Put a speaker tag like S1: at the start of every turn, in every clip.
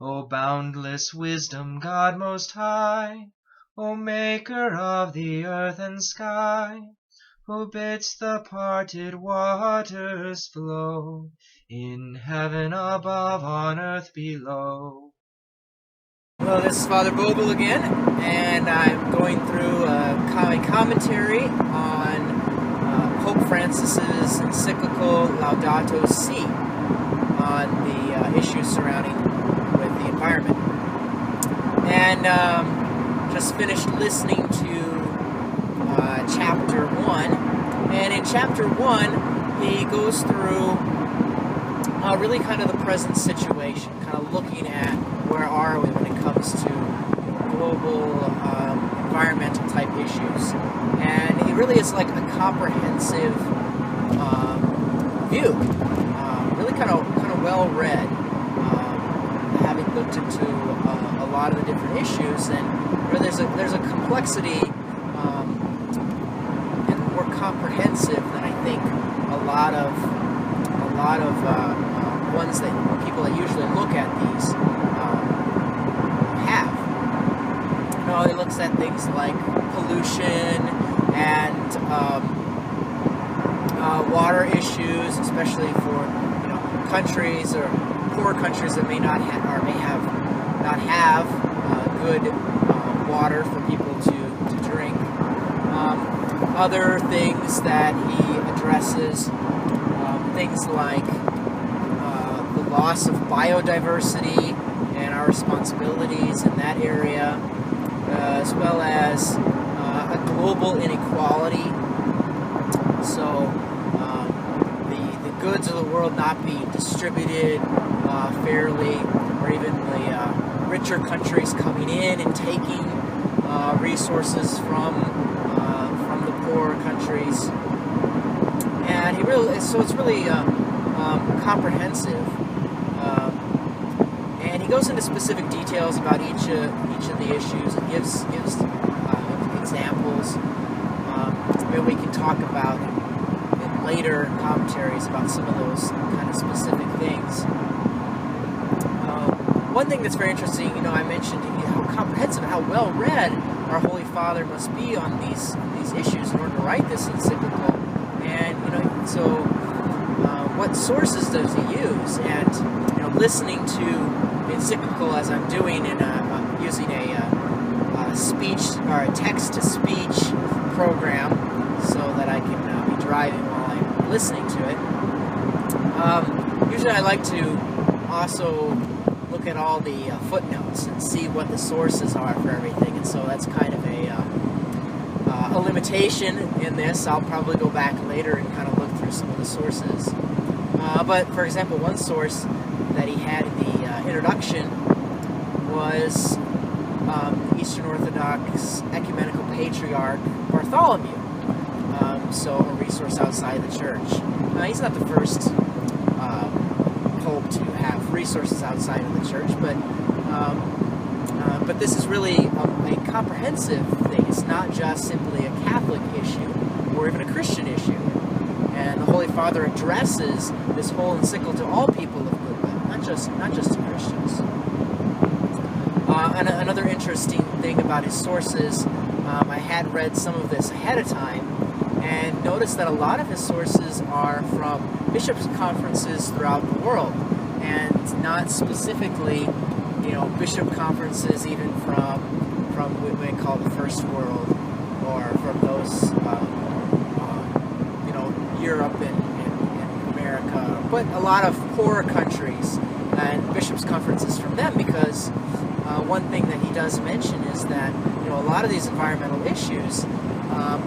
S1: O boundless wisdom, God most high, O maker of the earth and sky, who bids the parted waters flow, in heaven above, on earth below.
S2: Hello, this is Father Vogel again, and I'm going through a commentary on Pope Francis's Encyclical Laudato Si on the issues surrounding with the environment. And just finished listening to Chapter 1, and in Chapter 1 he goes through really kind of the present situation, kind of looking at where are we when it comes to global environmental type issues. And he really is like a comprehensive view, really kind of well read, having looked into a lot of the different issues. And really there's a complexity and more comprehensive than I think a lot of ones that people that usually look at these have. You know, he looks at things like pollution and water issues, especially for countries or poor countries that may not have or may have not have good water for people to drink. Other things that he addresses, things like the loss of biodiversity and our responsibilities in that area, as well as a global inequality. So the goods of the world not being distributed fairly, or even the richer countries coming in and taking resources from the poorer countries. And it's really comprehensive, and he goes into specific details about each of the issues and gives examples. Maybe we can talk about in later commentaries about some of those kind of specific things. One thing that's very interesting, I mentioned how comprehensive, how well read our Holy Father must be on these issues in order to write this encyclical. And so what sources does he use? And listening to the encyclical as I'm doing, and using a speech or a text-to-speech program, so that I can be driving while I'm listening to it. Usually, I like to also look at all the footnotes and see what the sources are for everything, and so that's kind of a limitation in this. I'll probably go back later and kind of look through some of the sources. But for example, one source that he had in the introduction was the Eastern Orthodox Ecumenical Patriarch Bartholomew. So a resource outside the church. He's not the first pope to have resources outside of the church, but this is really a comprehensive thing. It's not just simply a Catholic issue or even a Christian issue. And the Holy Father addresses this whole encyclical to all people of goodwill, not just to Christians. And another interesting thing about his sources, I had read some of this ahead of time, and noticed that a lot of his sources are from bishops' conferences throughout the world, and not specifically, bishop conferences even from what we call the First World, or from those, Europe and America, but a lot of poorer countries and bishops' conferences from them, because one thing that he does mention is that a lot of these environmental issues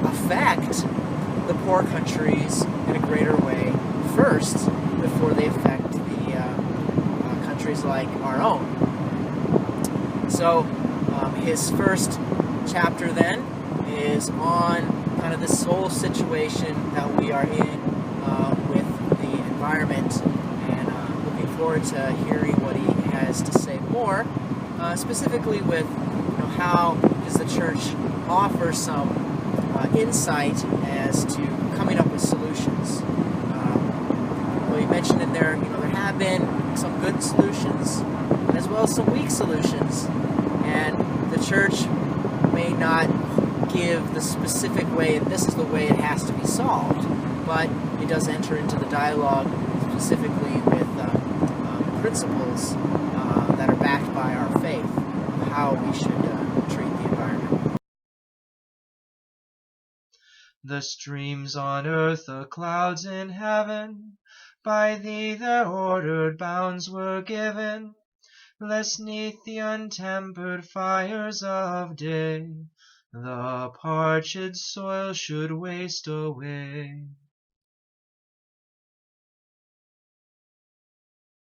S2: affect the poor countries in a greater way first before they affect the countries like our own. So his first chapter then is on kind of this whole situation that we are in with the environment, and looking forward to hearing what he has to say more, specifically with how does the church offer some insight as to coming up with solutions. Well, you mentioned in there, there have been some good solutions as well as some weak solutions. And the church may not give the specific way, and this is the way it has to be solved, but it does enter into the dialogue specifically with principles that are backed by our faith of how we should treat the environment.
S1: The streams on earth, the clouds in heaven, by thee their ordered bounds were given, lest 'neath the untempered fires of day the parched soil should waste away.